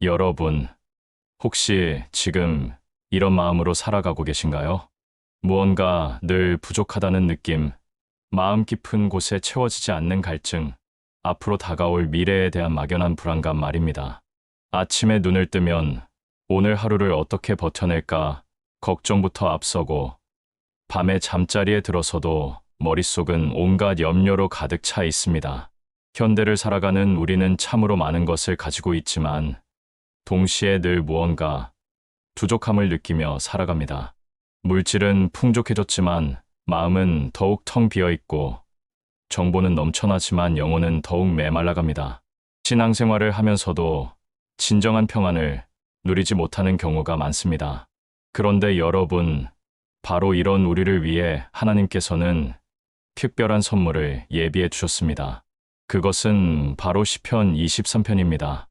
여러분, 혹시 지금 이런 마음으로 살아가고 계신가요? 무언가 늘 부족하다는 느낌, 마음 깊은 곳에 채워지지 않는 갈증, 앞으로 다가올 미래에 대한 막연한 불안감 말입니다. 아침에 눈을 뜨면 오늘 하루를 어떻게 버텨낼까 걱정부터 앞서고, 밤에 잠자리에 들어서도 머릿속은 온갖 염려로 가득 차 있습니다. 현대를 살아가는 우리는 참으로 많은 것을 가지고 있지만 동시에 늘 무언가 부족함을 느끼며 살아갑니다. 물질은 풍족해졌지만 마음은 더욱 텅 비어 있고, 정보는 넘쳐나지만 영혼은 더욱 메말라갑니다. 신앙생활을 하면서도 진정한 평안을 누리지 못하는 경우가 많습니다. 그런데 여러분, 바로 이런 우리를 위해 하나님께서는 특별한 선물을 예비해 두셨습니다. 그것은 바로 시편 23편입니다.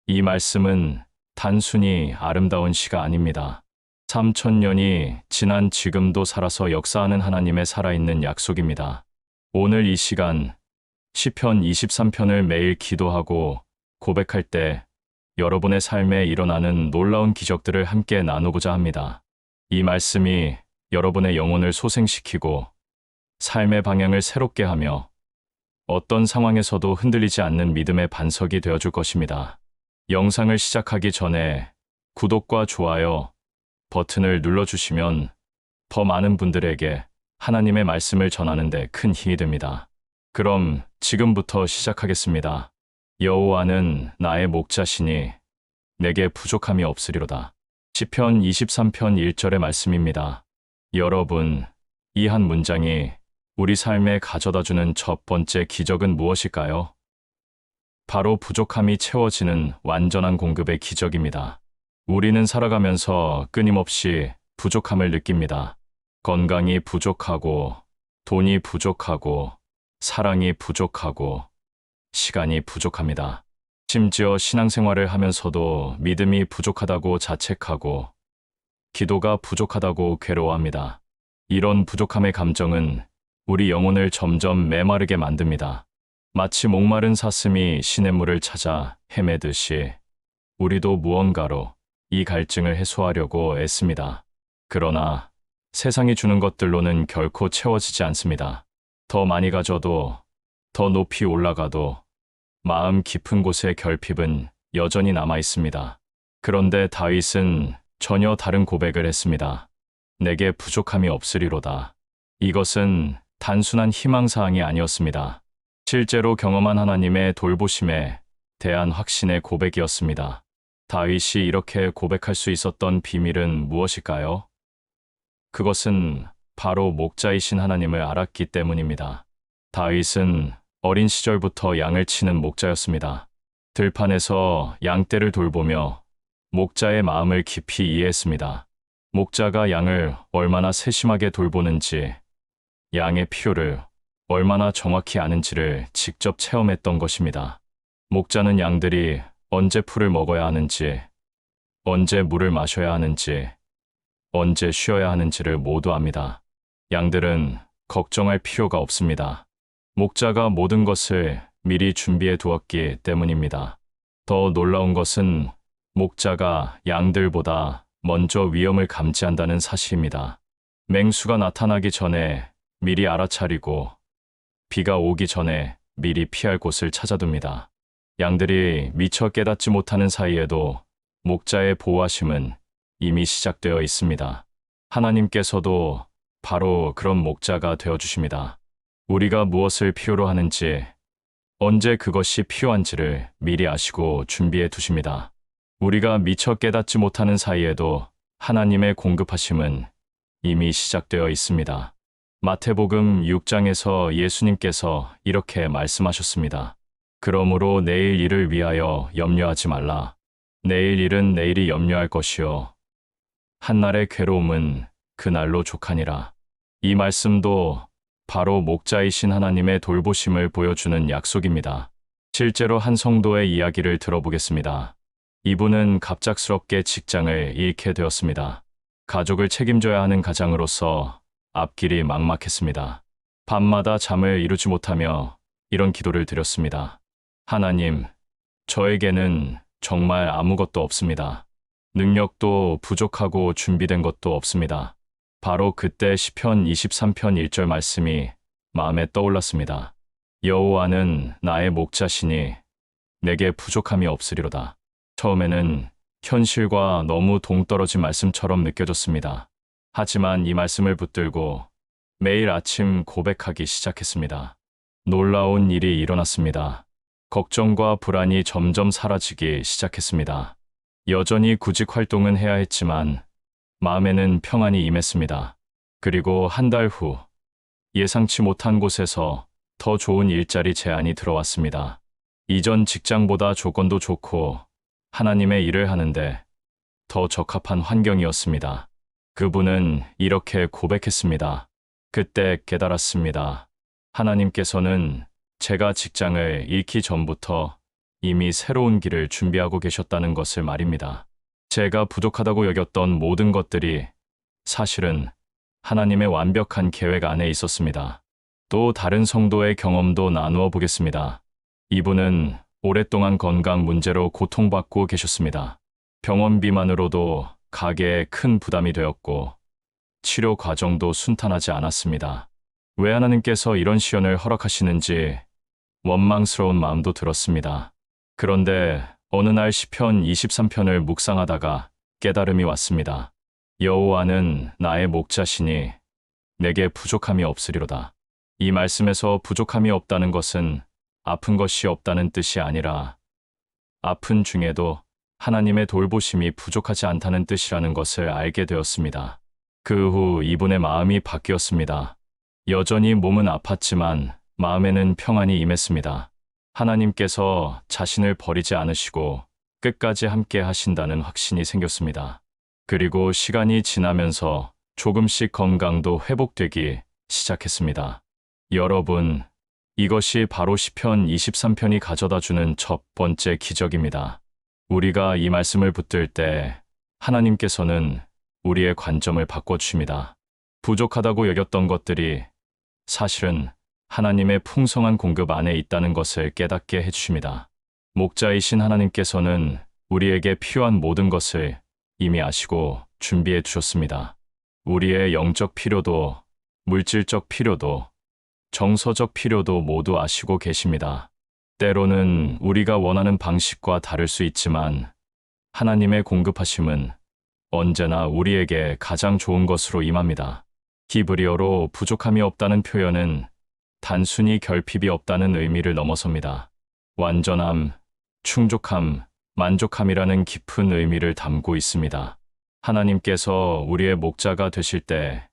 이 말씀은 단순히 아름다운 시가 아닙니다. 3000년이 지난 지금도 살아서 역사하는 하나님의 살아있는 약속입니다. 오늘 이 시간, 시편 23편을 매일 기도하고 고백할 때 여러분의 삶에 일어나는 놀라운 기적들을 함께 나누고자 합니다. 이 말씀이 여러분의 영혼을 소생시키고 삶의 방향을 새롭게 하며 어떤 상황에서도 흔들리지 않는 믿음의 반석이 되어줄 것입니다. 영상을 시작하기 전에 구독과 좋아요 버튼을 눌러주시면 더 많은 분들에게 하나님의 말씀을 전하는 데 큰 힘이 됩니다. 그럼 지금부터 시작하겠습니다. 여호와는 나의 목자시니 내게 부족함이 없으리로다. 시편 23편 1절의 말씀입니다. 여러분, 이 한 문장이 우리 삶에 가져다주는 첫 번째 기적은 무엇일까요? 바로 부족함이 채워지는 완전한 공급의 기적입니다. 우리는 살아가면서 끊임없이 부족함을 느낍니다. 건강이 부족하고, 돈이 부족하고, 사랑이 부족하고, 시간이 부족합니다. 심지어 신앙생활을 하면서도 믿음이 부족하다고 자책하고, 기도가 부족하다고 괴로워합니다. 이런 부족함의 감정은 우리 영혼을 점점 메마르게 만듭니다. 마치 목마른 사슴이 시냇물을 찾아 헤매듯이 우리도 무언가로 이 갈증을 해소하려고 애씁니다. 그러나 세상이 주는 것들로는 결코 채워지지 않습니다. 더 많이 가져도, 더 높이 올라가도 마음 깊은 곳의 결핍은 여전히 남아 있습니다. 그런데 다윗은 전혀 다른 고백을 했습니다. 내게 부족함이 없으리로다. 이것은 단순한 희망사항이 아니었습니다. 실제로 경험한 하나님의 돌보심에 대한 확신의 고백이었습니다. 다윗이 이렇게 고백할 수 있었던 비밀은 무엇일까요? 그것은 바로 목자이신 하나님을 알았기 때문입니다. 다윗은 어린 시절부터 양을 치는 목자였습니다. 들판에서 양떼를 돌보며 목자의 마음을 깊이 이해했습니다. 목자가 양을 얼마나 세심하게 돌보는지, 양의 필요를 얼마나 정확히 아는지를 직접 체험했던 것입니다. 목자는 양들이 언제 풀을 먹어야 하는지, 언제 물을 마셔야 하는지, 언제 쉬어야 하는지를 모두 압니다. 양들은 걱정할 필요가 없습니다. 목자가 모든 것을 미리 준비해 두었기 때문입니다. 더 놀라운 것은 목자가 양들보다 먼저 위험을 감지한다는 사실입니다. 맹수가 나타나기 전에 미리 알아차리고, 비가 오기 전에 미리 피할 곳을 찾아둡니다. 양들이 미처 깨닫지 못하는 사이에도 목자의 보호하심은 이미 시작되어 있습니다. 하나님께서도 바로 그런 목자가 되어주십니다. 우리가 무엇을 필요로 하는지, 언제 그것이 필요한지를 미리 아시고 준비해 두십니다. 우리가 미처 깨닫지 못하는 사이에도 하나님의 공급하심은 이미 시작되어 있습니다. 마태복음 6장에서 예수님께서 이렇게 말씀하셨습니다. 그러므로 내일 일을 위하여 염려하지 말라. 내일 일은 내일이 염려할 것이요 한날의 괴로움은 그날로 족하니라. 이 말씀도 바로 목자이신 하나님의 돌보심을 보여주는 약속입니다. 실제로 한 성도의 이야기를 들어보겠습니다. 이분은 갑작스럽게 직장을 잃게 되었습니다. 가족을 책임져야 하는 가장으로서 앞길이 막막했습니다. 밤마다 잠을 이루지 못하며 이런 기도를 드렸습니다. 하나님, 저에게는 정말 아무것도 없습니다. 능력도 부족하고 준비된 것도 없습니다. 바로 그때 시편 23편 1절 말씀이 마음에 떠올랐습니다. 여호와는 나의 목자시니 내게 부족함이 없으리로다. 처음에는 현실과 너무 동떨어진 말씀처럼 느껴졌습니다. 하지만 이 말씀을 붙들고 매일 아침 고백하기 시작했습니다. 놀라운 일이 일어났습니다. 걱정과 불안이 점점 사라지기 시작했습니다. 여전히 구직 활동은 해야 했지만 마음에는 평안이 임했습니다. 그리고 한 달 후 예상치 못한 곳에서 더 좋은 일자리 제안이 들어왔습니다. 이전 직장보다 조건도 좋고 하나님의 일을 하는데 더 적합한 환경이었습니다. 그분은 이렇게 고백했습니다. 그때 깨달았습니다. 하나님께서는 제가 직장을 잃기 전부터 이미 새로운 길을 준비하고 계셨다는 것을 말입니다. 제가 부족하다고 여겼던 모든 것들이 사실은 하나님의 완벽한 계획 안에 있었습니다. 또 다른 성도의 경험도 나누어 보겠습니다. 이분은 오랫동안 건강 문제로 고통받고 계셨습니다. 병원비만으로도 가게에 큰 부담이 되었고 치료 과정도 순탄하지 않았습니다. 왜 하나님께서 이런 시련을 허락하시는지 원망스러운 마음도 들었습니다. 그런데 어느 날 시편 23편을 묵상하다가 깨달음이 왔습니다. 여호와는 나의 목자시니 내게 부족함이 없으리로다. 이 말씀에서 부족함이 없다는 것은 아픈 것이 없다는 뜻이 아니라 아픈 중에도 하나님의 돌보심이 부족하지 않다는 뜻이라는 것을 알게 되었습니다. 그 후 이분의 마음이 바뀌었습니다. 여전히 몸은 아팠지만 마음에는 평안이 임했습니다. 하나님께서 자신을 버리지 않으시고 끝까지 함께 하신다는 확신이 생겼습니다. 그리고 시간이 지나면서 조금씩 건강도 회복되기 시작했습니다. 여러분, 이것이 바로 시편 23편이 가져다주는 첫 번째 기적입니다. 우리가 이 말씀을 붙들 때 하나님께서는 우리의 관점을 바꿔주십니다. 부족하다고 여겼던 것들이 사실은 하나님의 풍성한 공급 안에 있다는 것을 깨닫게 해주십니다. 목자이신 하나님께서는 우리에게 필요한 모든 것을 이미 아시고 준비해 주셨습니다. 우리의 영적 필요도, 물질적 필요도, 정서적 필요도 모두 아시고 계십니다. 때로는 우리가 원하는 방식과 다를 수 있지만 하나님의 공급하심은 언제나 우리에게 가장 좋은 것으로 임합니다. 히브리어로 부족함이 없다는 표현은 단순히 결핍이 없다는 의미를 넘어섭니다. 완전함, 충족함, 만족함이라는 깊은 의미를 담고 있습니다. 하나님께서 우리의 목자가 되실 때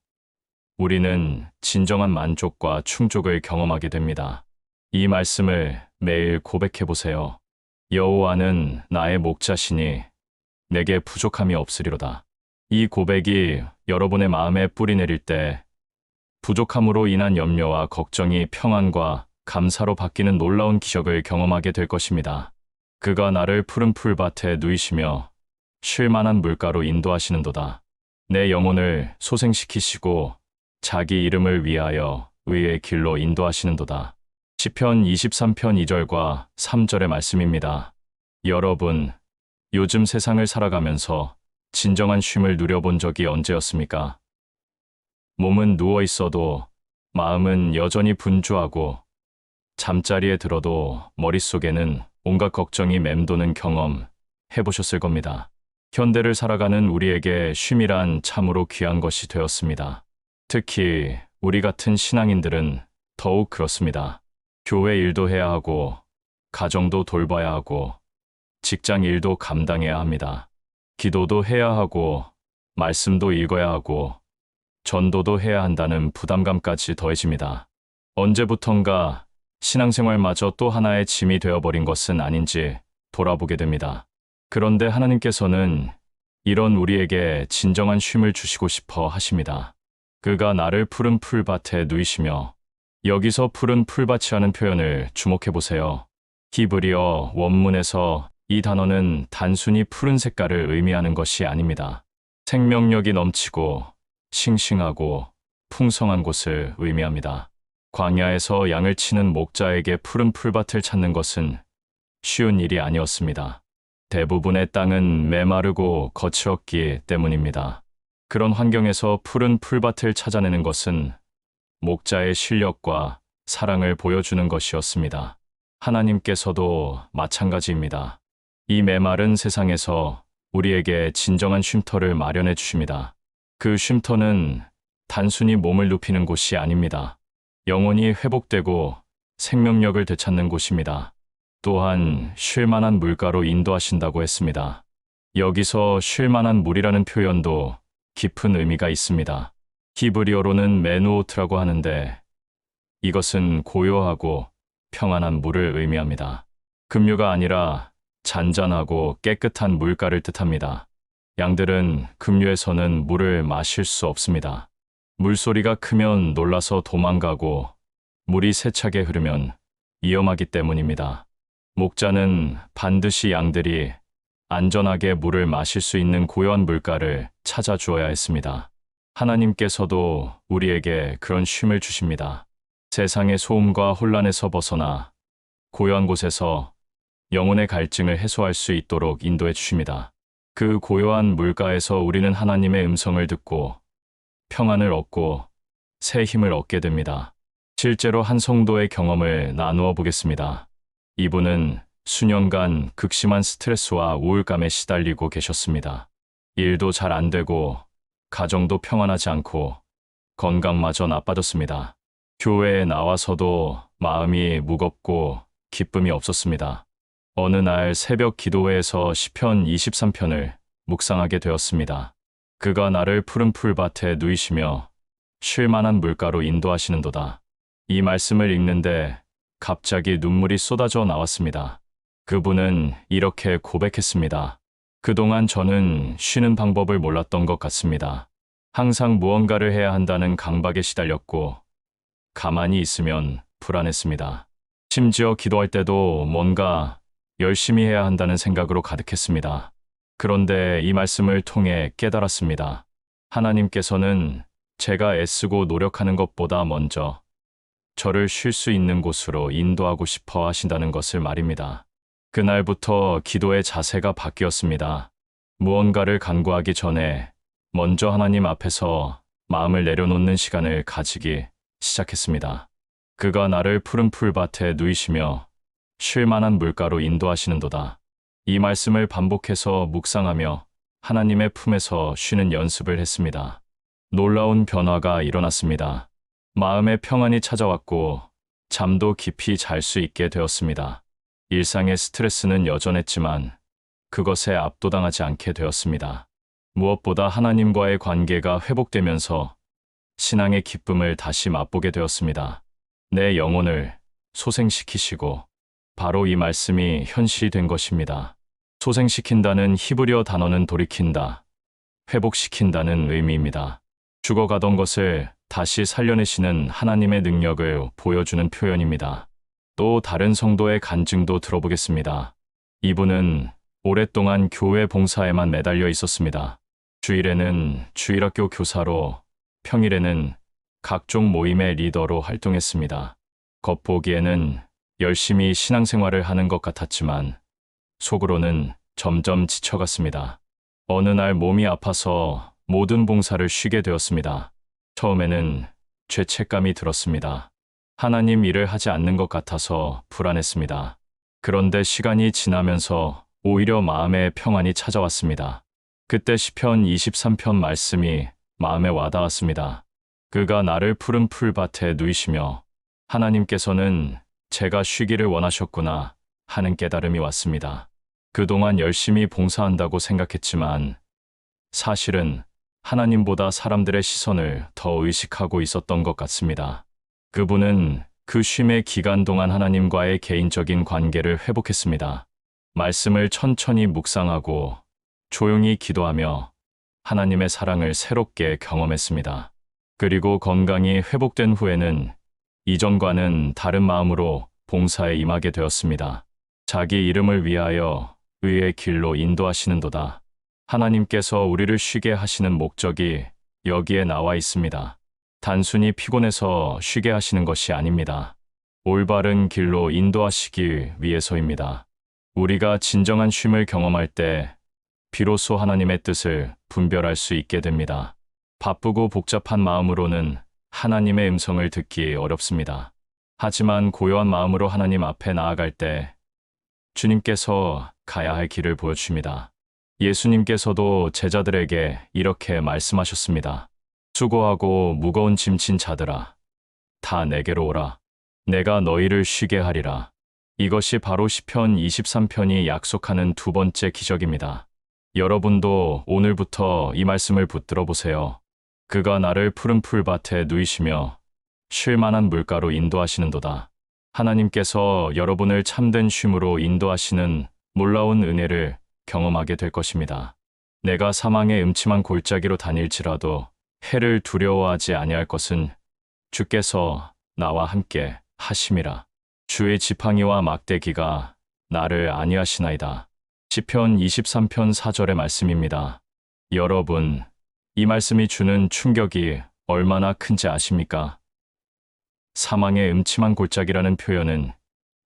우리는 진정한 만족과 충족을 경험하게 됩니다. 이 말씀을 매일 고백해 보세요. 여호와는 나의 목자시니 내게 부족함이 없으리로다. 이 고백이 여러분의 마음에 뿌리 내릴 때 부족함으로 인한 염려와 걱정이 평안과 감사로 바뀌는 놀라운 기적을 경험하게 될 것입니다. 그가 나를 푸른 풀밭에 누이시며 쉴 만한 물가로 인도하시는도다. 내 영혼을 소생시키시고 자기 이름을 위하여 의의 길로 인도하시는도다. 시편 23편 2절과 3절의 말씀입니다. 여러분, 요즘 세상을 살아가면서 진정한 쉼을 누려본 적이 언제였습니까? 몸은 누워 있어도 마음은 여전히 분주하고 잠자리에 들어도 머릿속에는 온갖 걱정이 맴도는 경험 해보셨을 겁니다. 현대를 살아가는 우리에게 쉼이란 참으로 귀한 것이 되었습니다. 특히 우리 같은 신앙인들은 더욱 그렇습니다. 교회 일도 해야 하고 가정도 돌봐야 하고 직장 일도 감당해야 합니다. 기도도 해야 하고 말씀도 읽어야 하고 전도도 해야 한다는 부담감까지 더해집니다. 언제부턴가 신앙생활마저 또 하나의 짐이 되어버린 것은 아닌지 돌아보게 됩니다. 그런데 하나님께서는 이런 우리에게 진정한 쉼을 주시고 싶어 하십니다. 그가 나를 푸른 풀밭에 누이시며, 여기서 푸른 풀밭이라는 표현을 주목해 보세요. 히브리어 원문에서 이 단어는 단순히 푸른 색깔을 의미하는 것이 아닙니다. 생명력이 넘치고 싱싱하고 풍성한 곳을 의미합니다. 광야에서 양을 치는 목자에게 푸른 풀밭을 찾는 것은 쉬운 일이 아니었습니다. 대부분의 땅은 메마르고 거칠었기 때문입니다. 그런 환경에서 푸른 풀밭을 찾아내는 것은 목자의 실력과 사랑을 보여주는 것이었습니다. 하나님께서도 마찬가지입니다. 이 메마른 세상에서 우리에게 진정한 쉼터를 마련해 주십니다. 그 쉼터는 단순히 몸을 눕히는 곳이 아닙니다. 영혼이 회복되고 생명력을 되찾는 곳입니다. 또한 쉴 만한 물가로 인도하신다고 했습니다. 여기서 쉴 만한 물이라는 표현도 깊은 의미가 있습니다. 히브리어로는 메누오트라고 하는데 이것은 고요하고 평안한 물을 의미합니다. 급류가 아니라 잔잔하고 깨끗한 물가를 뜻합니다. 양들은 급류에서는 물을 마실 수 없습니다. 물소리가 크면 놀라서 도망가고 물이 세차게 흐르면 위험하기 때문입니다. 목자는 반드시 양들이 안전하게 물을 마실 수 있는 고요한 물가를 찾아주어야 했습니다. 하나님께서도 우리에게 그런 쉼을 주십니다. 세상의 소음과 혼란에서 벗어나 고요한 곳에서 영혼의 갈증을 해소할 수 있도록 인도해 주십니다. 그 고요한 물가에서 우리는 하나님의 음성을 듣고 평안을 얻고 새 힘을 얻게 됩니다. 실제로 한 성도의 경험을 나누어 보겠습니다. 이분은 수년간 극심한 스트레스와 우울감에 시달리고 계셨습니다. 일도 잘 안 되고 가정도 평안하지 않고 건강마저 나빠졌습니다. 교회에 나와서도 마음이 무겁고 기쁨이 없었습니다. 어느 날 새벽 기도회에서 시편 23편을 묵상하게 되었습니다. 그가 나를 푸른 풀밭에 누이시며 쉴 만한 물가로 인도하시는도다. 이 말씀을 읽는데 갑자기 눈물이 쏟아져 나왔습니다. 그분은 이렇게 고백했습니다. 그동안 저는 쉬는 방법을 몰랐던 것 같습니다. 항상 무언가를 해야 한다는 강박에 시달렸고 가만히 있으면 불안했습니다. 심지어 기도할 때도 뭔가 열심히 해야 한다는 생각으로 가득했습니다. 그런데 이 말씀을 통해 깨달았습니다. 하나님께서는 제가 애쓰고 노력하는 것보다 먼저 저를 쉴 수 있는 곳으로 인도하고 싶어 하신다는 것을 말입니다. 그날부터 기도의 자세가 바뀌었습니다. 무언가를 간구하기 전에 먼저 하나님 앞에서 마음을 내려놓는 시간을 가지기 시작했습니다. 그가 나를 푸른 풀밭에 누이시며 쉴 만한 물가로 인도하시는도다. 이 말씀을 반복해서 묵상하며 하나님의 품에서 쉬는 연습을 했습니다. 놀라운 변화가 일어났습니다. 마음의 평안이 찾아왔고 잠도 깊이 잘 수 있게 되었습니다. 일상의 스트레스는 여전했지만 그것에 압도당하지 않게 되었습니다. 무엇보다 하나님과의 관계가 회복되면서 신앙의 기쁨을 다시 맛보게 되었습니다. 내 영혼을 소생시키시고 바로 이 말씀이 현실이 된 것입니다. 소생시킨다는 히브리어 단어는 돌이킨다, 회복시킨다는 의미입니다. 죽어가던 것을 다시 살려내시는 하나님의 능력을 보여주는 표현입니다. 또 다른 성도의 간증도 들어보겠습니다. 이분은 오랫동안 교회 봉사에만 매달려 있었습니다. 주일에는 주일학교 교사로, 평일에는 각종 모임의 리더로 활동했습니다. 겉보기에는 열심히 신앙생활을 하는 것 같았지만 속으로는 점점 지쳐갔습니다. 어느 날 몸이 아파서 모든 봉사를 쉬게 되었습니다. 처음에는 죄책감이 들었습니다. 하나님 일을 하지 않는 것 같아서 불안했습니다. 그런데 시간이 지나면서 오히려 마음의 평안이 찾아왔습니다. 그때 시편 23편 말씀이 마음에 와닿았습니다. 그가 나를 푸른 풀밭에 누이시며 하나님께서는 제가 쉬기를 원하셨구나 하는 깨달음이 왔습니다. 그동안 열심히 봉사한다고 생각했지만 사실은 하나님보다 사람들의 시선을 더 의식하고 있었던 것 같습니다. 그분은 그 쉼의 기간 동안 하나님과의 개인적인 관계를 회복했습니다. 말씀을 천천히 묵상하고 조용히 기도하며 하나님의 사랑을 새롭게 경험했습니다. 그리고 건강이 회복된 후에는 이전과는 다른 마음으로 봉사에 임하게 되었습니다. 자기 이름을 위하여 의의 길로 인도하시는도다. 하나님께서 우리를 쉬게 하시는 목적이 여기에 나와 있습니다. 단순히 피곤해서 쉬게 하시는 것이 아닙니다. 올바른 길로 인도하시기 위해서입니다. 우리가 진정한 쉼을 경험할 때 비로소 하나님의 뜻을 분별할 수 있게 됩니다. 바쁘고 복잡한 마음으로는 하나님의 음성을 듣기 어렵습니다. 하지만 고요한 마음으로 하나님 앞에 나아갈 때 주님께서 가야 할 길을 보여주십니다. 예수님께서도 제자들에게 이렇게 말씀하셨습니다. 수고하고 무거운 짐진 자들아, 다 내게로 오라. 내가 너희를 쉬게 하리라. 이것이 바로 시편 23편이 약속하는 두 번째 기적입니다. 여러분도 오늘부터 이 말씀을 붙들어 보세요. 그가 나를 푸른 풀밭에 누이시며 쉴 만한 물가로 인도하시는도다. 하나님께서 여러분을 참된 쉼으로 인도하시는 놀라운 은혜를 경험하게 될 것입니다. 내가 사망의 음침한 골짜기로 다닐지라도 해를 두려워하지 아니할 것은 주께서 나와 함께 하심이라. 주의 지팡이와 막대기가 나를 안위하시나이다. 시편 23편 4절의 말씀입니다. 여러분, 이 말씀이 주는 충격이 얼마나 큰지 아십니까? 사망의 음침한 골짜기라는 표현은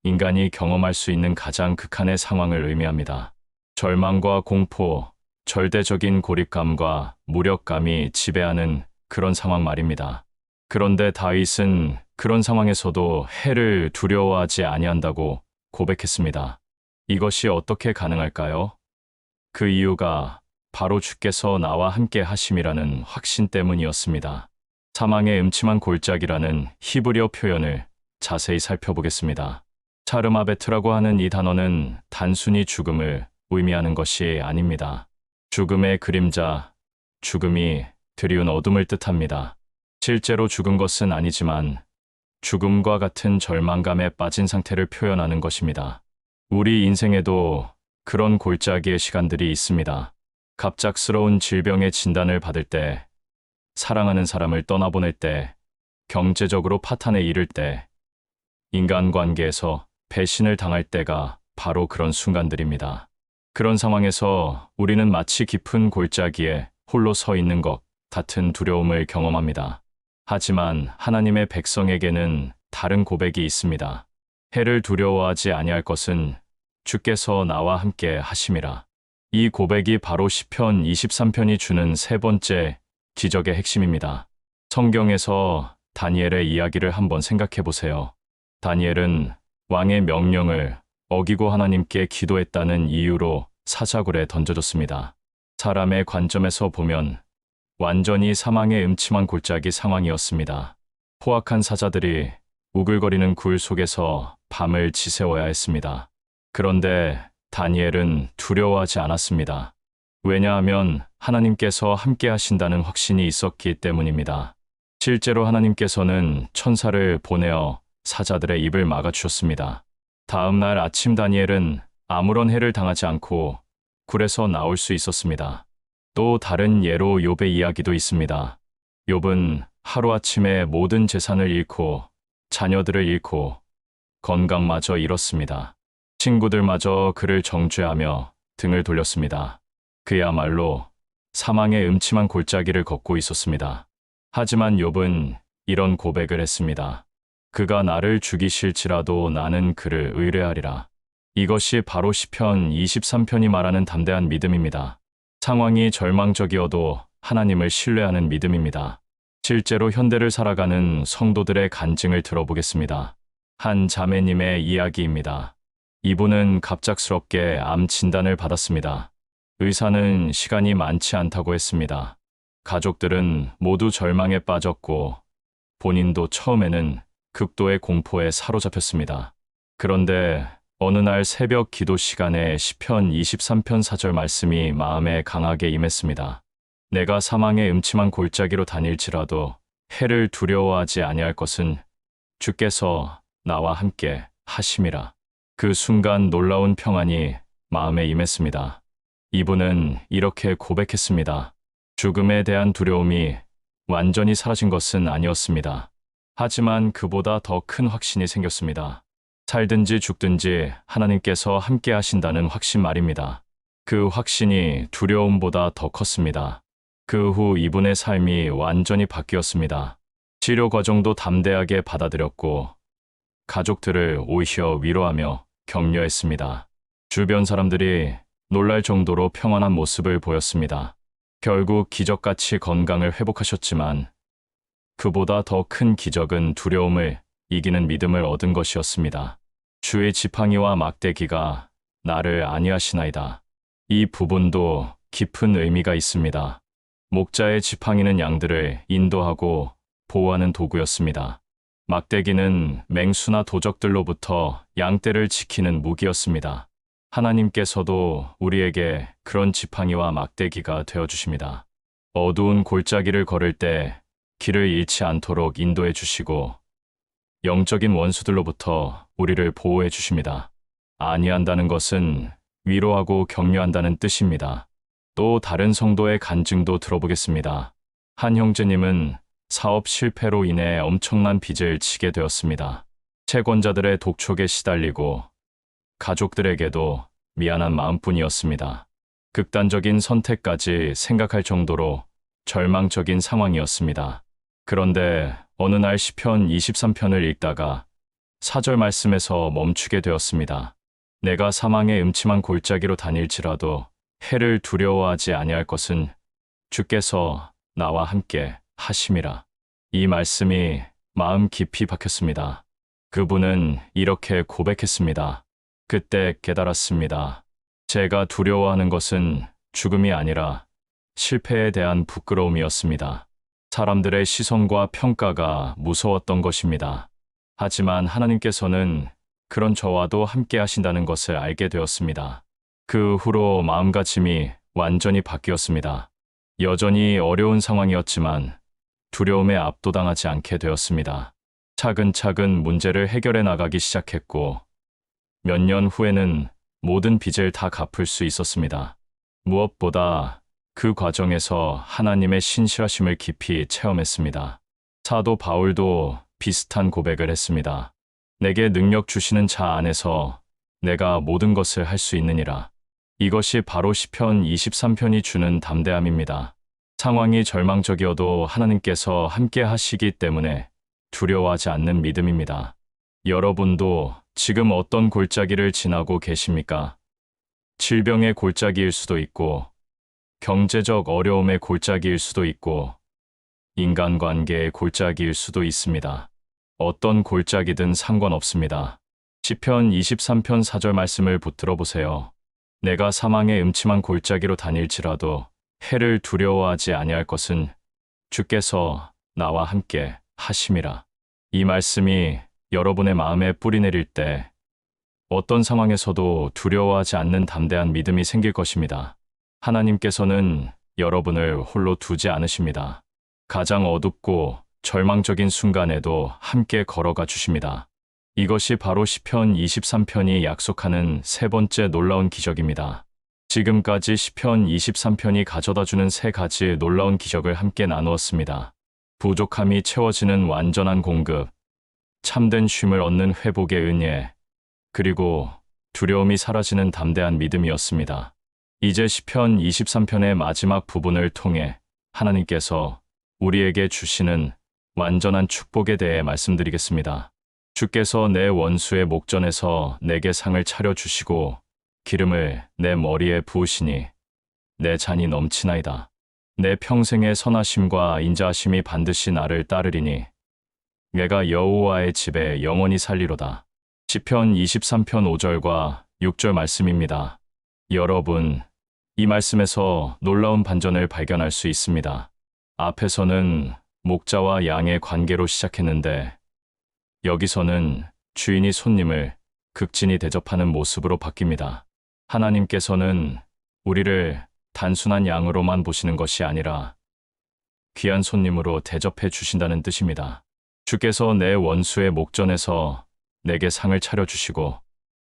인간이 경험할 수 있는 가장 극한의 상황을 의미합니다. 절망과 공포, 절대적인 고립감과 무력감이 지배하는 그런 상황 말입니다. 그런데 다윗은 그런 상황에서도 해를 두려워하지 아니한다고 고백했습니다. 이것이 어떻게 가능할까요? 그 이유가 바로 주께서 나와 함께 하심이라는 확신 때문이었습니다. 사망의 음침한 골짜기라는 히브리어 표현을 자세히 살펴보겠습니다. 차르마베트라고 하는 이 단어는 단순히 죽음을 의미하는 것이 아닙니다. 죽음의 그림자, 죽음이 드리운 어둠을 뜻합니다. 실제로 죽은 것은 아니지만 죽음과 같은 절망감에 빠진 상태를 표현하는 것입니다. 우리 인생에도 그런 골짜기의 시간들이 있습니다. 갑작스러운 질병의 진단을 받을 때, 사랑하는 사람을 떠나보낼 때, 경제적으로 파탄에 이를 때, 인간관계에서 배신을 당할 때가 바로 그런 순간들입니다. 그런 상황에서 우리는 마치 깊은 골짜기에 홀로 서 있는 것 같은 두려움을 경험합니다. 하지만 하나님의 백성에게는 다른 고백이 있습니다. 해를 두려워하지 아니할 것은 주께서 나와 함께 하심이라. 이 고백이 바로 시편 23편이 주는 세 번째 기적의 핵심입니다. 성경에서 다니엘의 이야기를 한번 생각해 보세요. 다니엘은 왕의 명령을 어기고 하나님께 기도했다는 이유로 사자굴에 던져졌습니다. 사람의 관점에서 보면 완전히 사망의 음침한 골짜기 상황이었습니다. 포악한 사자들이 우글거리는 굴 속에서 밤을 지새워야 했습니다. 그런데 다니엘은 두려워하지 않았습니다. 왜냐하면 하나님께서 함께 하신다는 확신이 있었기 때문입니다. 실제로 하나님께서는 천사를 보내어 사자들의 입을 막아주셨습니다. 다음 날 아침 다니엘은 아무런 해를 당하지 않고 굴에서 나올 수 있었습니다. 또 다른 예로 욥의 이야기도 있습니다. 욥은 하루아침에 모든 재산을 잃고 자녀들을 잃고 건강마저 잃었습니다. 친구들마저 그를 정죄하며 등을 돌렸습니다. 그야말로 사망의 음침한 골짜기를 걷고 있었습니다. 하지만 욥은 이런 고백을 했습니다. 그가 나를 죽이실지라도 나는 그를 의뢰하리라. 이것이 바로 시편 23편이 말하는 담대한 믿음입니다. 상황이 절망적이어도 하나님을 신뢰하는 믿음입니다. 실제로 현대를 살아가는 성도들의 간증을 들어보겠습니다. 한 자매님의 이야기입니다. 이분은 갑작스럽게 암 진단을 받았습니다. 의사는 시간이 많지 않다고 했습니다. 가족들은 모두 절망에 빠졌고 본인도 처음에는 극도의 공포에 사로잡혔습니다. 그런데 어느 날 새벽 기도 시간에 시편 23편 4절 말씀이 마음에 강하게 임했습니다. 내가 사망의 음침한 골짜기로 다닐지라도 해를 두려워하지 아니할 것은 주께서 나와 함께 하심이라. 그 순간 놀라운 평안이 마음에 임했습니다. 이분은 이렇게 고백했습니다. 죽음에 대한 두려움이 완전히 사라진 것은 아니었습니다. 하지만 그보다 더 큰 확신이 생겼습니다. 살든지 죽든지 하나님께서 함께 하신다는 확신 말입니다. 그 확신이 두려움보다 더 컸습니다. 그 후 이분의 삶이 완전히 바뀌었습니다. 치료 과정도 담대하게 받아들였고 가족들을 오히려 위로하며 격려했습니다. 주변 사람들이 놀랄 정도로 평안한 모습을 보였습니다. 결국 기적같이 건강을 회복하셨지만 그보다 더 큰 기적은 두려움을 이기는 믿음을 얻은 것이었습니다. 주의 지팡이와 막대기가 나를 안위하시나이다. 이 부분도 깊은 의미가 있습니다. 목자의 지팡이는 양들을 인도하고 보호하는 도구였습니다. 막대기는 맹수나 도적들로부터 양떼를 지키는 무기였습니다. 하나님께서도 우리에게 그런 지팡이와 막대기가 되어주십니다. 어두운 골짜기를 걸을 때 길을 잃지 않도록 인도해 주시고 영적인 원수들로부터 우리를 보호해 주십니다. 안위한다는 것은 위로하고 격려한다는 뜻입니다. 또 다른 성도의 간증도 들어보겠습니다. 한 형제님은 사업 실패로 인해 엄청난 빚을 지게 되었습니다. 채권자들의 독촉에 시달리고 가족들에게도 미안한 마음뿐이었습니다. 극단적인 선택까지 생각할 정도로 절망적인 상황이었습니다. 그런데 어느 날 시편 23편을 읽다가 4절 말씀에서 멈추게 되었습니다. 내가 사망의 음침한 골짜기로 다닐지라도 해를 두려워하지 아니할 것은 주께서 나와 함께 하심이라. 이 말씀이 마음 깊이 박혔습니다. 그분은 이렇게 고백했습니다. 그때 깨달았습니다. 제가 두려워하는 것은 죽음이 아니라 실패에 대한 부끄러움이었습니다. 사람들의 시선과 평가가 무서웠던 것입니다. 하지만 하나님께서는 그런 저와도 함께 하신다는 것을 알게 되었습니다. 그 후로 마음가짐이 완전히 바뀌었습니다. 여전히 어려운 상황이었지만 두려움에 압도당하지 않게 되었습니다. 차근차근 문제를 해결해 나가기 시작했고 몇 년 후에는 모든 빚을 다 갚을 수 있었습니다. 무엇보다 그 과정에서 하나님의 신실하심을 깊이 체험했습니다. 사도 바울도 비슷한 고백을 했습니다. 내게 능력 주시는 자 안에서 내가 모든 것을 할 수 있느니라. 이것이 바로 시편 23편이 주는 담대함입니다. 상황이 절망적이어도 하나님께서 함께 하시기 때문에 두려워하지 않는 믿음입니다. 여러분도 지금 어떤 골짜기를 지나고 계십니까? 질병의 골짜기일 수도 있고, 경제적 어려움의 골짜기일 수도 있고, 인간관계의 골짜기일 수도 있습니다. 어떤 골짜기든 상관없습니다. 시편 23편 4절 말씀을 붙들어 보세요. 내가 사망의 음침한 골짜기로 다닐지라도 해를 두려워하지 아니할 것은 주께서 나와 함께 하심이라. 이 말씀이 여러분의 마음에 뿌리 내릴 때 어떤 상황에서도 두려워하지 않는 담대한 믿음이 생길 것입니다. 하나님께서는 여러분을 홀로 두지 않으십니다. 가장 어둡고 절망적인 순간에도 함께 걸어가 주십니다. 이것이 바로 시편 23편이 약속하는 세 번째 놀라운 기적입니다. 지금까지 시편 23편이 가져다주는 세 가지 놀라운 기적을 함께 나누었습니다. 부족함이 채워지는 완전한 공급, 참된 쉼을 얻는 회복의 은혜, 그리고 두려움이 사라지는 담대한 믿음이었습니다. 이제 시편 23편의 마지막 부분을 통해 하나님께서 우리에게 주시는 완전한 축복에 대해 말씀드리겠습니다. 주께서 내 원수의 목전에서 내게 상을 차려주시고 기름을 내 머리에 부으시니 내 잔이 넘치나이다. 내 평생의 선하심과 인자하심이 반드시 나를 따르리니 내가 여호와의 집에 영원히 살리로다. 시편 23편 5절과 6절 말씀입니다. 여러분, 이 말씀에서 놀라운 반전을 발견할 수 있습니다. 앞에서는 목자와 양의 관계로 시작했는데 여기서는 주인이 손님을 극진히 대접하는 모습으로 바뀝니다. 하나님께서는 우리를 단순한 양으로만 보시는 것이 아니라 귀한 손님으로 대접해 주신다는 뜻입니다. 주께서 내 원수의 목전에서 내게 상을 차려주시고,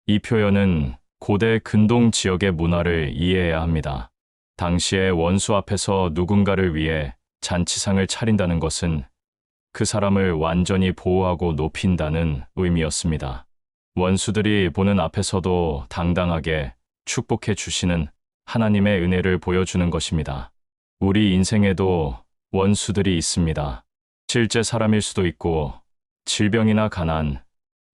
이 표현은 고대 근동 지역의 문화를 이해해야 합니다. 당시에 원수 앞에서 누군가를 위해 잔치상을 차린다는 것은 그 사람을 완전히 보호하고 높인다는 의미였습니다. 원수들이 보는 앞에서도 당당하게 축복해 주시는 하나님의 은혜를 보여주는 것입니다. 우리 인생에도 원수들이 있습니다. 실제 사람일 수도 있고 질병이나 가난,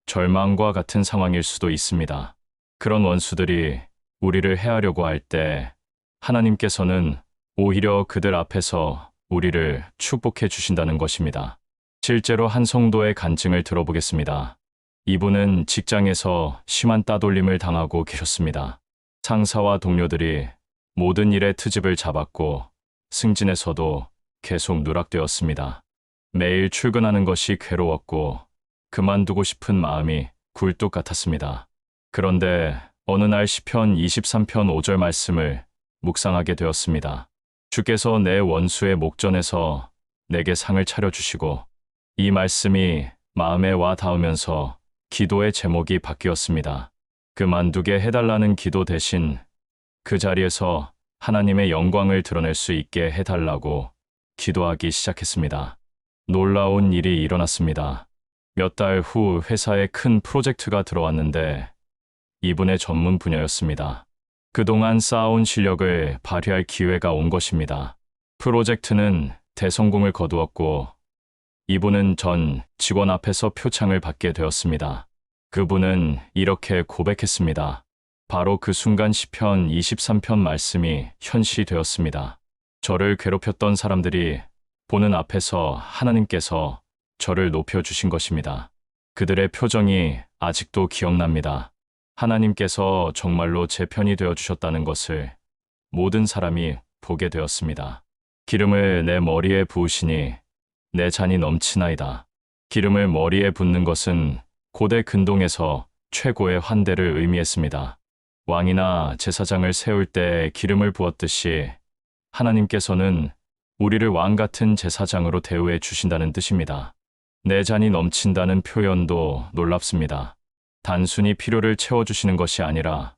절망과 같은 상황일 수도 있습니다. 그런 원수들이 우리를 해하려고 할 때 하나님께서는 오히려 그들 앞에서 우리를 축복해 주신다는 것입니다. 실제로 한 성도의 간증을 들어보겠습니다. 이분은 직장에서 심한 따돌림을 당하고 계셨습니다. 상사와 동료들이 모든 일에 트집을 잡았고 승진에서도 계속 누락되었습니다. 매일 출근하는 것이 괴로웠고 그만두고 싶은 마음이 굴뚝 같았습니다. 그런데 어느 날 시편 23편 5절 말씀을 묵상하게 되었습니다. 주께서 내 원수의 목전에서 내게 상을 차려주시고, 이 말씀이 마음에 와 닿으면서 기도의 제목이 바뀌었습니다. 그만두게 해달라는 기도 대신 그 자리에서 하나님의 영광을 드러낼 수 있게 해달라고 기도하기 시작했습니다. 놀라운 일이 일어났습니다. 몇 달 후 회사에 큰 프로젝트가 들어왔는데 이분의 전문 분야였습니다. 그동안 쌓아온 실력을 발휘할 기회가 온 것입니다. 프로젝트는 대성공을 거두었고 이분은 전 직원 앞에서 표창을 받게 되었습니다. 그분은 이렇게 고백했습니다. 바로 그 순간 시편 23편 말씀이 현실이 되었습니다. 저를 괴롭혔던 사람들이 보는 앞에서 하나님께서 저를 높여주신 것입니다. 그들의 표정이 아직도 기억납니다. 하나님께서 정말로 제 편이 되어주셨다는 것을 모든 사람이 보게 되었습니다. 기름을 내 머리에 부으시니 내 잔이 넘치나이다. 기름을 머리에 붓는 것은 고대 근동에서 최고의 환대를 의미했습니다. 왕이나 제사장을 세울 때 기름을 부었듯이 하나님께서는 우리를 왕 같은 제사장으로 대우해 주신다는 뜻입니다. 내 잔이 넘친다는 표현도 놀랍습니다. 단순히 필요를 채워주시는 것이 아니라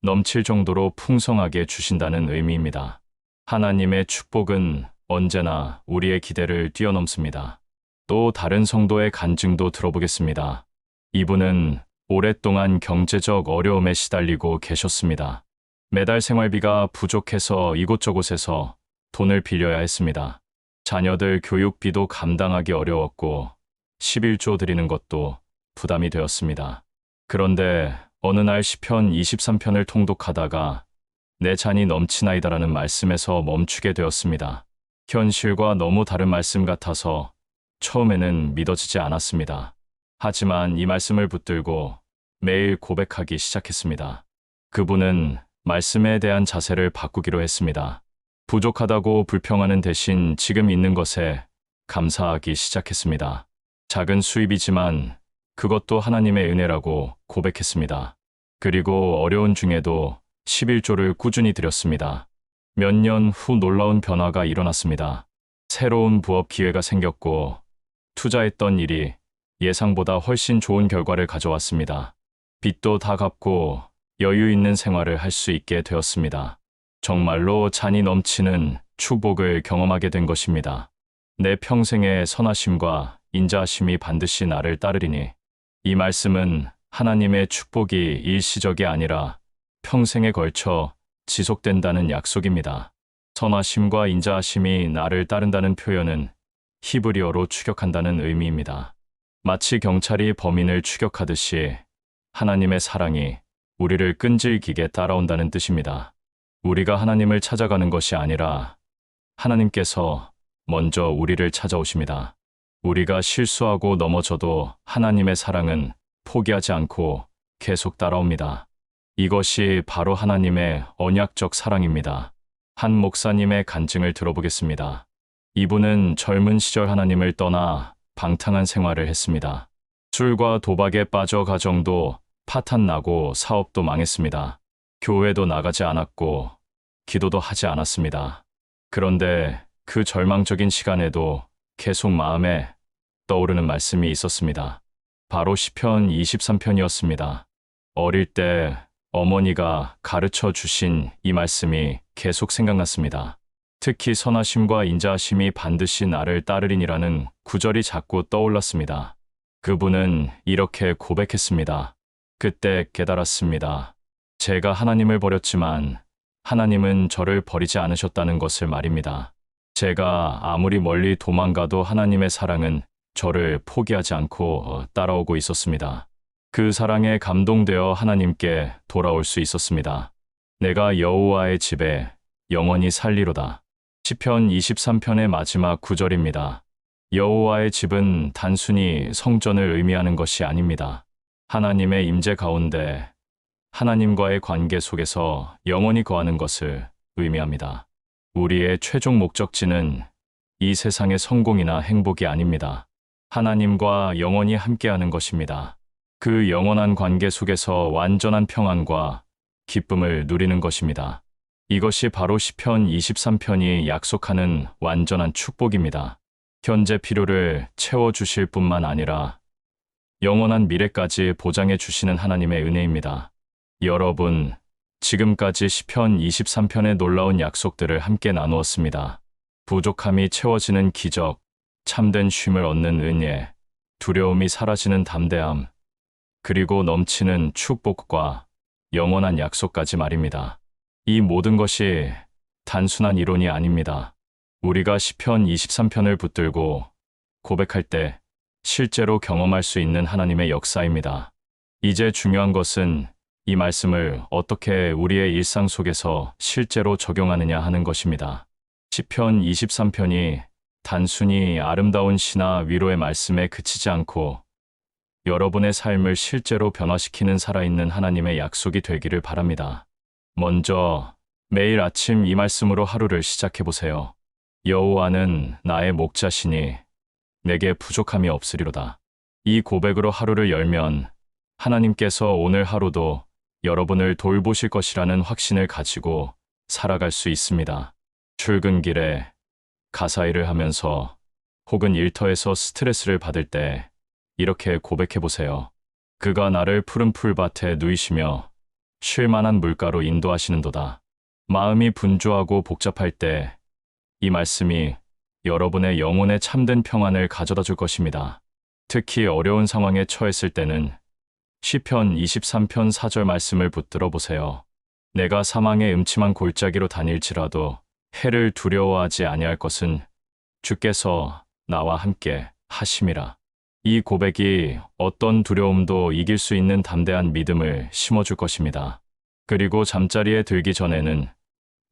넘칠 정도로 풍성하게 주신다는 의미입니다. 하나님의 축복은 언제나 우리의 기대를 뛰어넘습니다. 또 다른 성도의 간증도 들어보겠습니다. 이분은 오랫동안 경제적 어려움에 시달리고 계셨습니다. 매달 생활비가 부족해서 이곳저곳에서 돈을 빌려야 했습니다. 자녀들 교육비도 감당하기 어려웠고 11조 드리는 것도 부담이 되었습니다. 그런데 어느 날 시편 23편을 통독하다가 내 잔이 넘치나이다라는 말씀에서 멈추게 되었습니다. 현실과 너무 다른 말씀 같아서 처음에는 믿어지지 않았습니다. 하지만 이 말씀을 붙들고 매일 고백하기 시작했습니다. 그분은 말씀에 대한 자세를 바꾸기로 했습니다. 부족하다고 불평하는 대신 지금 있는 것에 감사하기 시작했습니다. 작은 수입이지만 그것도 하나님의 은혜라고 고백했습니다. 그리고 어려운 중에도 11조를 꾸준히 드렸습니다. 몇 년 후 놀라운 변화가 일어났습니다. 새로운 부업 기회가 생겼고 투자했던 일이 예상보다 훨씬 좋은 결과를 가져왔습니다. 빚도 다 갚고 여유 있는 생활을 할 수 있게 되었습니다. 정말로 잔이 넘치는 축복을 경험하게 된 것입니다. 내 평생의 선하심과 인자하심이 반드시 나를 따르리니, 이 말씀은 하나님의 축복이 일시적이 아니라 평생에 걸쳐 지속된다는 약속입니다. 선하심과 인자하심이 나를 따른다는 표현은 히브리어로 추격한다는 의미입니다. 마치 경찰이 범인을 추격하듯이 하나님의 사랑이 우리를 끈질기게 따라온다는 뜻입니다. 우리가 하나님을 찾아가는 것이 아니라 하나님께서 먼저 우리를 찾아오십니다. 우리가 실수하고 넘어져도 하나님의 사랑은 포기하지 않고 계속 따라옵니다. 이것이 바로 하나님의 언약적 사랑입니다. 한 목사님의 간증을 들어보겠습니다. 이분은 젊은 시절 하나님을 떠나 방탕한 생활을 했습니다. 술과 도박에 빠져 가정도 파탄나고 사업도 망했습니다. 교회도 나가지 않았고 기도도 하지 않았습니다. 그런데 그 절망적인 시간에도 계속 마음에 떠오르는 말씀이 있었습니다. 바로 시편 23편이었습니다. 어릴 때 어머니가 가르쳐 주신 이 말씀이 계속 생각났습니다. 특히 선하심과 인자하심이 반드시 나를 따르리니라는 구절이 자꾸 떠올랐습니다. 그분은 이렇게 고백했습니다. 그때 깨달았습니다. 제가 하나님을 버렸지만 하나님은 저를 버리지 않으셨다는 것을 말입니다. 제가 아무리 멀리 도망가도 하나님의 사랑은 저를 포기하지 않고 따라오고 있었습니다. 그 사랑에 감동되어 하나님께 돌아올 수 있었습니다. 내가 여호와의 집에 영원히 살리로다. 시편 23편의 마지막 구절입니다. 여호와의 집은 단순히 성전을 의미하는 것이 아닙니다. 하나님의 임재 가운데 하나님과의 관계 속에서 영원히 거하는 것을 의미합니다. 우리의 최종 목적지는 이 세상의 성공이나 행복이 아닙니다. 하나님과 영원히 함께하는 것입니다. 그 영원한 관계 속에서 완전한 평안과 기쁨을 누리는 것입니다. 이것이 바로 시편 23편이 약속하는 완전한 축복입니다. 현재 필요를 채워주실 뿐만 아니라 영원한 미래까지 보장해 주시는 하나님의 은혜입니다. 여러분, 지금까지 시편 23편의 놀라운 약속들을 함께 나누었습니다. 부족함이 채워지는 기적, 참된 쉼을 얻는 은혜, 두려움이 사라지는 담대함, 그리고 넘치는 축복과 영원한 약속까지 말입니다. 이 모든 것이 단순한 이론이 아닙니다. 우리가 시편 23편을 붙들고 고백할 때 실제로 경험할 수 있는 하나님의 역사입니다. 이제 중요한 것은 이 말씀을 어떻게 우리의 일상 속에서 실제로 적용하느냐 하는 것입니다. 시편 23편이 단순히 아름다운 시나 위로의 말씀에 그치지 않고 여러분의 삶을 실제로 변화시키는 살아있는 하나님의 약속이 되기를 바랍니다. 먼저 매일 아침 이 말씀으로 하루를 시작해 보세요. 여호와는 나의 목자시니 내게 부족함이 없으리로다. 이 고백으로 하루를 열면 하나님께서 오늘 하루도 여러분을 돌보실 것이라는 확신을 가지고 살아갈 수 있습니다. 출근길에 가사일을 하면서 혹은 일터에서 스트레스를 받을 때 이렇게 고백해 보세요. 그가 나를 푸른 풀밭에 누이시며 쉴 만한 물가로 인도하시는도다. 마음이 분주하고 복잡할 때 이 말씀이 여러분의 영혼에 참된 평안을 가져다 줄 것입니다. 특히 어려운 상황에 처했을 때는 시편 23편 4절 말씀을 붙들어 보세요. 내가 사망의 음침한 골짜기로 다닐지라도 해를 두려워하지 아니할 것은 주께서 나와 함께 하심이라. 이 고백이 어떤 두려움도 이길 수 있는 담대한 믿음을 심어줄 것입니다. 그리고 잠자리에 들기 전에는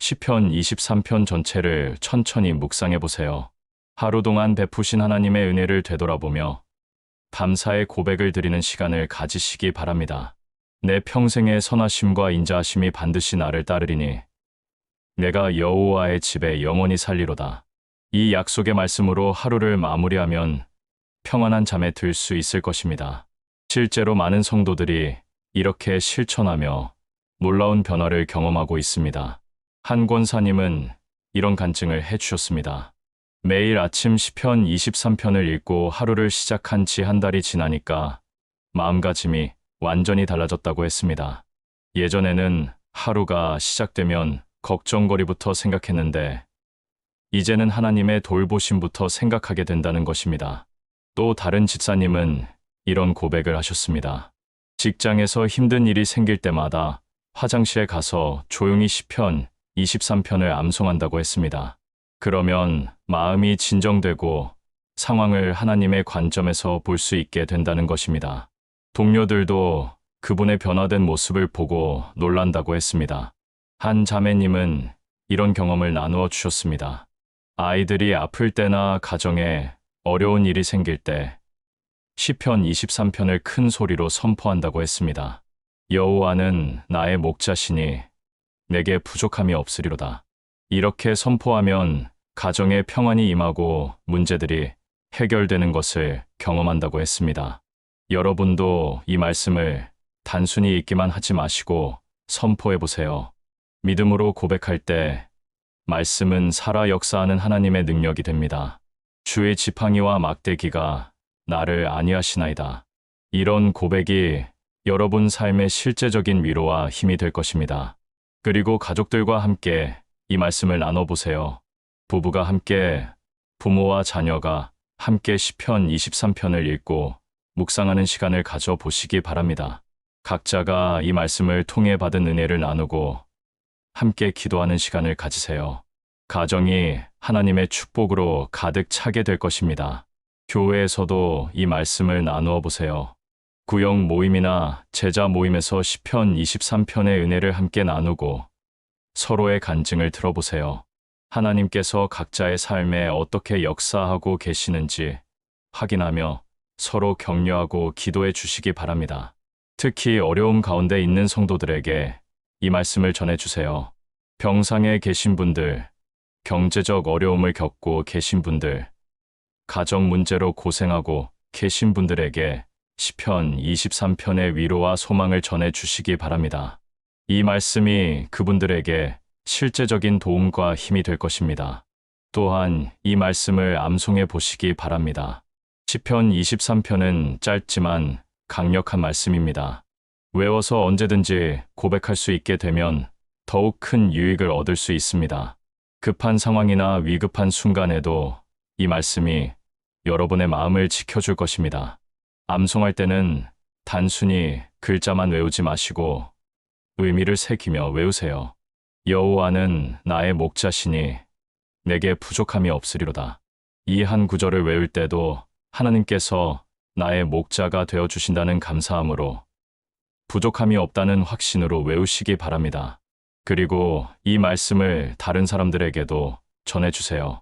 시편 23편 전체를 천천히 묵상해 보세요. 하루 동안 베푸신 하나님의 은혜를 되돌아보며 감사의 고백을 드리는 시간을 가지시기 바랍니다. 내 평생의 선하심과 인자하심이 반드시 나를 따르리니 내가 여호와의 집에 영원히 살리로다. 이 약속의 말씀으로 하루를 마무리하면 평안한 잠에 들 수 있을 것입니다. 실제로 많은 성도들이 이렇게 실천하며 놀라운 변화를 경험하고 있습니다. 한 권사님은 이런 간증을 해주셨습니다. 매일 아침 시편 23편을 읽고 하루를 시작한 지 한 달이 지나니까 마음가짐이 완전히 달라졌다고 했습니다. 예전에는 하루가 시작되면 걱정거리부터 생각했는데 이제는 하나님의 돌보심부터 생각하게 된다는 것입니다. 또 다른 집사님은 이런 고백을 하셨습니다. 직장에서 힘든 일이 생길 때마다 화장실에 가서 조용히 시편 23편을 암송한다고 했습니다. 그러면 마음이 진정되고 상황을 하나님의 관점에서 볼 수 있게 된다는 것입니다. 동료들도 그분의 변화된 모습을 보고 놀란다고 했습니다. 한 자매님은 이런 경험을 나누어 주셨습니다. 아이들이 아플 때나 가정에 어려운 일이 생길 때 시편 23편을 큰 소리로 선포한다고 했습니다. 여호와는 나의 목자시니 내게 부족함이 없으리로다. 이렇게 선포하면 가정에 평안이 임하고 문제들이 해결되는 것을 경험한다고 했습니다. 여러분도 이 말씀을 단순히 읽기만 하지 마시고 선포해 보세요. 믿음으로 고백할 때 말씀은 살아 역사하는 하나님의 능력이 됩니다. 주의 지팡이와 막대기가 나를 안위하시나이다. 이런 고백이 여러분 삶의 실제적인 위로와 힘이 될 것입니다. 그리고 가족들과 함께 이 말씀을 나눠보세요. 부부가 함께, 부모와 자녀가 함께 시편 23편을 읽고 묵상하는 시간을 가져보시기 바랍니다. 각자가 이 말씀을 통해 받은 은혜를 나누고 함께 기도하는 시간을 가지세요. 가정이 하나님의 축복으로 가득 차게 될 것입니다. 교회에서도 이 말씀을 나누어 보세요. 구역 모임이나 제자 모임에서 시편 23편의 은혜를 함께 나누고 서로의 간증을 들어보세요. 하나님께서 각자의 삶에 어떻게 역사하고 계시는지 확인하며 서로 격려하고 기도해 주시기 바랍니다. 특히 어려움 가운데 있는 성도들에게 이 말씀을 전해주세요. 병상에 계신 분들, 경제적 어려움을 겪고 계신 분들, 가정 문제로 고생하고 계신 분들에게 시편 23편의 위로와 소망을 전해 주시기 바랍니다. 이 말씀이 그분들에게 실제적인 도움과 힘이 될 것입니다. 또한 이 말씀을 암송해 보시기 바랍니다. 시편 23편은 짧지만 강력한 말씀입니다. 외워서 언제든지 고백할 수 있게 되면 더욱 큰 유익을 얻을 수 있습니다. 급한 상황이나 위급한 순간에도 이 말씀이 여러분의 마음을 지켜줄 것입니다. 암송할 때는 단순히 글자만 외우지 마시고 의미를 새기며 외우세요. 여호와는 나의 목자시니 내게 부족함이 없으리로다. 이 한 구절을 외울 때도 하나님께서 나의 목자가 되어 주신다는 감사함으로 부족함이 없다는 확신으로 외우시기 바랍니다. 그리고 이 말씀을 다른 사람들에게도 전해주세요.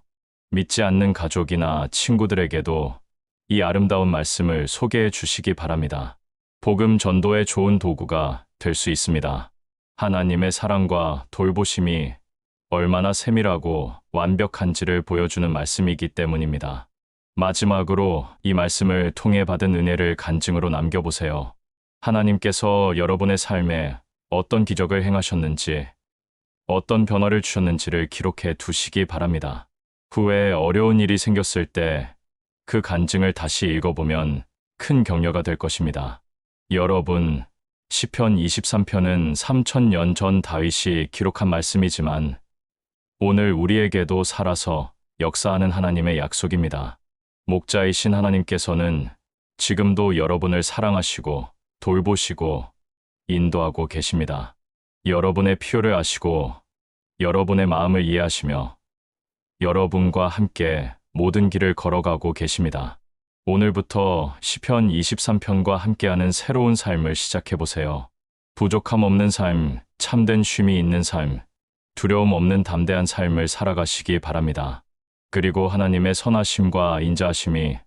믿지 않는 가족이나 친구들에게도 이 아름다운 말씀을 소개해 주시기 바랍니다. 복음 전도의 좋은 도구가 될 수 있습니다. 하나님의 사랑과 돌보심이 얼마나 세밀하고 완벽한지를 보여주는 말씀이기 때문입니다. 마지막으로 이 말씀을 통해 받은 은혜를 간증으로 남겨보세요. 하나님께서 여러분의 삶에 어떤 기적을 행하셨는지, 어떤 변화를 주셨는지를 기록해 두시기 바랍니다. 후에 어려운 일이 생겼을 때 그 간증을 다시 읽어보면 큰 격려가 될 것입니다. 여러분, 시편 23편은 3000년 전 다윗이 기록한 말씀이지만 오늘 우리에게도 살아서 역사하는 하나님의 약속입니다. 목자이신 하나님께서는 지금도 여러분을 사랑하시고 돌보시고 인도하고 계십니다. 여러분의 필요를 아시고 여러분의 마음을 이해하시며 여러분과 함께 모든 길을 걸어가고 계십니다. 오늘부터 시편 23편과 함께하는 새로운 삶을 시작해보세요. 부족함 없는 삶, 참된 쉼이 있는 삶, 두려움 없는 담대한 삶을 살아가시기 바랍니다. 그리고 하나님의 선하심과 인자하심이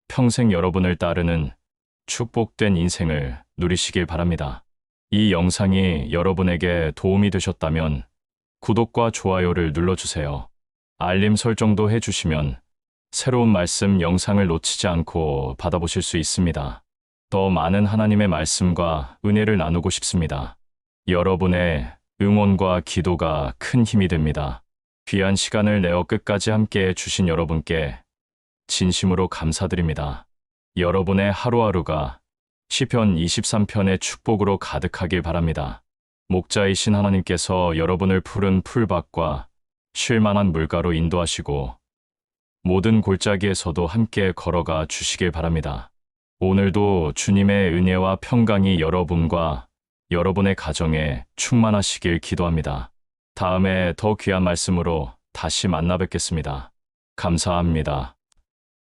평생 여러분을 따르는 축복된 인생을 누리시길 바랍니다. 이 영상이 여러분에게 도움이 되셨다면 구독과 좋아요를 눌러주세요. 알림 설정도 해주시면 새로운 말씀 영상을 놓치지 않고 받아보실 수 있습니다. 더 많은 하나님의 말씀과 은혜를 나누고 싶습니다. 여러분의 응원과 기도가 큰 힘이 됩니다. 귀한 시간을 내어 끝까지 함께 해주신 여러분께 진심으로 감사드립니다. 여러분의 하루하루가 시편 23편의 축복으로 가득하길 바랍니다. 목자이신 하나님께서 여러분을 푸른 풀밭과 쉴만한 물가로 인도하시고 모든 골짜기에서도 함께 걸어가 주시길 바랍니다. 오늘도 주님의 은혜와 평강이 여러분과 여러분의 가정에 충만하시길 기도합니다. 다음에 더 귀한 말씀으로 다시 만나 뵙겠습니다. 감사합니다.